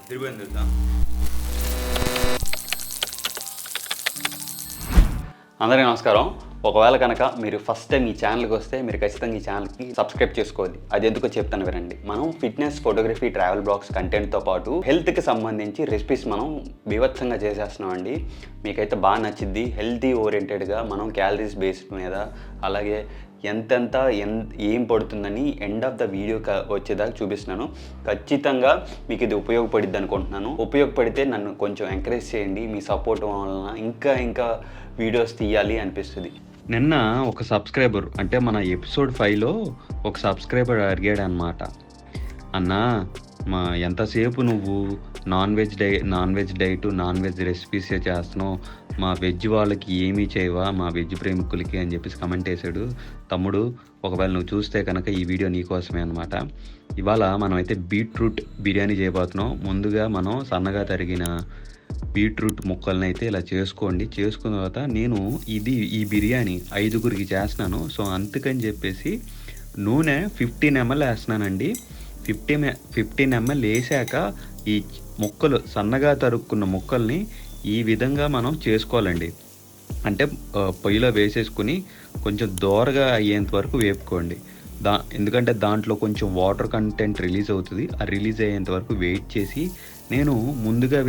తిరిగిపోయింది తెలుసా. అందరికీ నమస్కారం. ఒకవేళ కనుక మీరు ఫస్ట్ టైం ఈ ఛానల్కి వస్తే మీరు ఖచ్చితంగా ఈ ఛానల్కి సబ్స్క్రైబ్ చేసుకోవాలి. అది ఎందుకో చెప్తాను వినండి. మనం ఫిట్నెస్, ఫోటోగ్రఫీ, ట్రావెల్ బ్లాగ్స్ కంటెంట్తో పాటు హెల్త్కి సంబంధించి రెసిపీస్ మనం బీభత్సంగా చేసేస్తున్నామండి. మీకైతే బాగా నచ్చింది. హెల్తీ ఓరియంటెడ్గా మనం క్యాలరీస్ బేస్డ్ మీద, అలాగే ఏం పడుతుందని ఎండ్ ఆఫ్ ద వీడియో వచ్చేదాకా చూపిస్తున్నాను. ఖచ్చితంగా మీకు ఇది ఉపయోగపడిద్ది అనుకుంటున్నాను. ఉపయోగపడితే నన్ను కొంచెం ఎంకరేజ్ చేయండి. మీ సపోర్ట్ వలన ఇంకా వీడియోస్ తీయాలి అనిపిస్తుంది. నిన్న ఒక సబ్స్క్రైబర్, అంటే మన ఎపిసోడ్ 5లో ఒక సబ్స్క్రైబర్ అడిగాడు అనమాట, అన్నా ఎంతసేపు నువ్వు non veg diet, non veg రెసిపీసే చేస్తున్నావు, మా వెజ్ వాళ్ళకి ఏమీ చేయవా, మా వెజ్ ప్రేమికులకి అని చెప్పేసి కమెంట్ వేసాడు. తమ్ముడు, ఒకవేళ నువ్వు చూస్తే కనుక ఈ వీడియో నీకోసమే అనమాట. ఇవాళ మనమైతే బీట్రూట్ బిర్యానీ చేయబోతున్నాం. ముందుగా మనం సన్నగా తరిగిన బీట్రూట్ ముక్కల్ని అయితే ఇలా చేసుకోండి. చేసుకున్న తర్వాత నేను ఈ బిర్యానీ 5గురికి చేస్తున్నాను. సో అందుకని చెప్పేసి నూనె 15 ml వేస్తున్నానండి. 15 ml వేసాక ఈ ముక్కలు, సన్నగా తరుక్కున్న ముక్కల్ని ఈ విధంగా మనం చేసుకోవాలండి. అంటే పొయ్యిలో వేసేసుకుని కొంచెం దోరగా అయ్యేంత వరకు వేపుకోండి. ఎందుకంటే దాంట్లో కొంచెం వాటర్ కంటెంట్ రిలీజ్ అవుతుంది. ఆ రిలీజ్ అయ్యేంత వరకు వెయిట్ చేసి నేను ముందుగా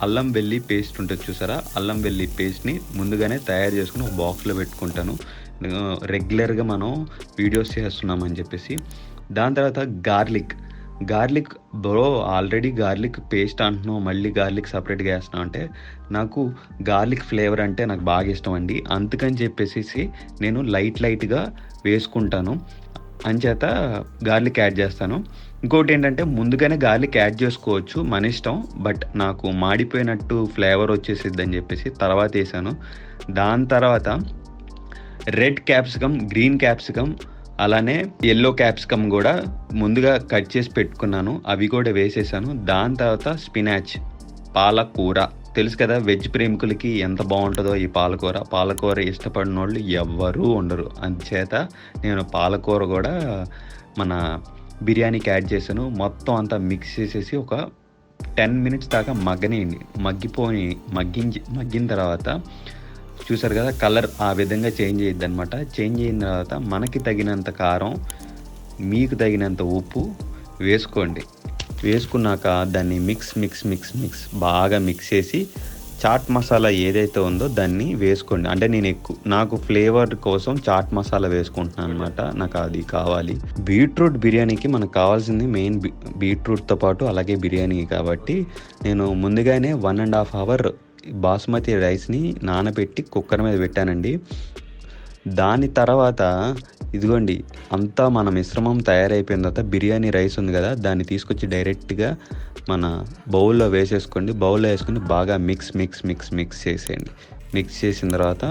అల్లం వెల్లి పేస్ట్ ఉంటుంది చూసారా, అల్లం వెల్లి పేస్ట్ని ముందుగానే తయారు చేసుకుని ఒక బాక్స్లో పెట్టుకుంటాను. రెగ్యులర్గా మనం వీడియోస్ చేస్తున్నామని చెప్పేసి. దాని తర్వాత garlic bro, already garlic paste అంటున్నావు, మళ్ళీ గార్లిక్ సపరేట్గా వేస్తున్నావు అంటే, నాకు గార్లిక్ ఫ్లేవర్ అంటే నాకు బాగా ఇష్టం అండి. అందుకని చెప్పేసి నేను లైట్గా వేసుకుంటాను. అంచేత గార్లిక్ యాడ్ చేస్తాను. ఇంకోటి ఏంటంటే, ముందుగానే గార్లిక్ యాడ్ చేసుకోవచ్చు, మన ఇష్టం. బట్ నాకు మాడిపోయినట్టు ఫ్లేవర్ వచ్చేసిద్ది అని చెప్పేసి తర్వాత వేసాను. దాని తర్వాత రెడ్ క్యాప్సికమ్, గ్రీన్ క్యాప్సికమ్, అలానే ఎల్లో క్యాప్సికమ్ కూడా ముందుగా కట్ చేసి పెట్టుకున్నాను. అవి కూడా వేసేసాను. దాని తర్వాత స్పినాచ్, పాలకూర. తెలుసు కదా వెజ్ ప్రేమికులకి ఎంత బాగుంటుందో ఈ పాలకూర ఇష్టపడిన వాళ్ళు ఎవ్వరూ ఉండరు. అందుచేత నేను పాలకూర కూడా మన బిర్యానీకి యాడ్ చేశాను. మొత్తం అంతా మిక్స్ చేసేసి ఒక 10 minutes దాకా మగ్గనేయండి. మగ్గిన తర్వాత చూసారు కదా, కలర్ ఆ విధంగా చేంజ్ అయ్యిద్ది అనమాట. చేంజ్ అయిన తర్వాత మనకి తగినంత కారం, మీకు తగినంత ఉప్పు వేసుకోండి. వేసుకున్నాక దాన్ని మిక్స్ బాగా మిక్స్ చేసి చాట్ మసాలా ఏదైతే ఉందో దాన్ని వేసుకోండి. అంటే నాకు ఫ్లేవర్ కోసం చాట్ మసాలా వేసుకుంటున్నాను అనమాట. నాకు అది కావాలి. బీట్రూట్ బిర్యానీకి మనకు కావాల్సింది మెయిన్ బీట్రూట్తో పాటు అలాగే బిర్యానీ కాబట్టి నేను ముందుగానే 1.5 hour బాస్మతి రైస్ని నానబెట్టి కుక్కర్ మీద పెట్టానండి. దాని తర్వాత ఇదిగోండి, అంతా మన మిశ్రమం తయారైపోయిన తర్వాత బిర్యానీ రైస్ ఉంది కదా, దాన్ని తీసుకొచ్చి డైరెక్ట్గా మన బౌల్లో వేసేసుకోండి. బౌల్లో వేసుకొని బాగా మిక్స్ చేసేయండి. మిక్స్ చేసిన తర్వాత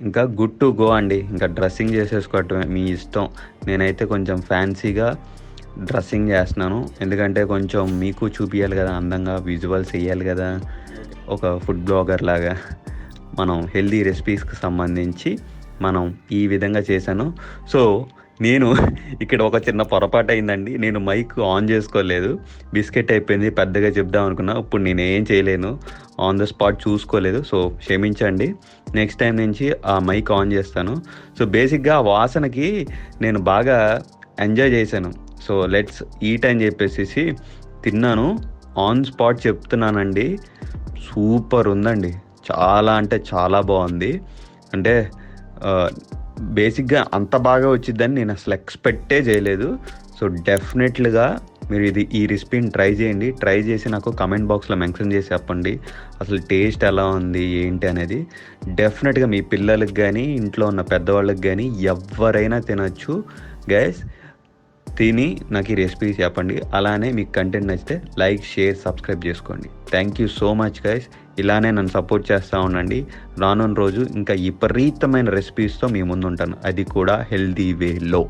ఇంకా గుడ్ టు గో అండి. ఇంకా డ్రెస్సింగ్ చేసేసుకోవటమే మీ ఇష్టం. నేనైతే కొంచెం ఫ్యాన్సీగా డ్రెస్సింగ్ చేస్తున్నాను, ఎందుకంటే కొంచెం మీకు చూపించాలి కదా, అందంగా విజువల్స్ వేయాలి కదా. ఒక ఫుడ్ బ్లాగర్ లాగా మనం హెల్దీ రెసిపీస్కి సంబంధించి మనం ఈ విధంగా చేశాను. సో నేను ఇక్కడ ఒక చిన్న పొరపాటు అయిందండి. నేను మైక్ ఆన్ చేసుకోలేదు, బిస్కెట్ అయిపోయింది. పెద్దగా చెప్దాం అనుకున్నా, ఇప్పుడు నేను ఏం చేయలేను, ఆన్ ద స్పాట్ చూసుకోలేదు. సో క్షమించండి, నెక్స్ట్ టైం నుంచి ఆ మైక్ ఆన్ చేస్తాను. సో బేసిక్గా ఆ వాసనకి నేను బాగా ఎంజాయ్ చేశాను. సో లెట్స్ ఈట్ అని చెప్పేసి తిన్నాను. ఆన్ స్పాట్ చెప్తున్నానండి, సూపర్ ఉందండి. చాలా అంటే చాలా బాగుంది. అంటే బేసిక్గా అంత బాగా వచ్చిద్దని నేను అసలు ఎక్స్పెక్టే చేయలేదు. సో డెఫినెట్లీగా మీరు ఈ రెసిపీని ట్రై చేయండి. ట్రై చేసి నాకు కమెంట్ బాక్స్లో మెన్షన్ చేసి చెప్పండి అసలు టేస్ట్ ఎలా ఉంది ఏంటి అనేది. డెఫినెట్గా మీ పిల్లలకి కానీ ఇంట్లో ఉన్న పెద్దవాళ్ళకి కానీ ఎవరైనా తినచ్చు గైస్. తిని నాకు ఈ రెసిపీ చెప్పండి. అలానే మీకు కంటెంట్ నచ్చితే లైక్, షేర్, సబ్స్క్రైబ్ చేసుకోండి. Thank you so much guys. ఇలానే నన్ను సపోర్ట్ చేస్తూ ఉండండి. రానున్న రోజు ఇంకా విపరీతమైన రెసిపీస్తో మీ ముందు ఉంటాను, అది కూడా హెల్దీ వేలో.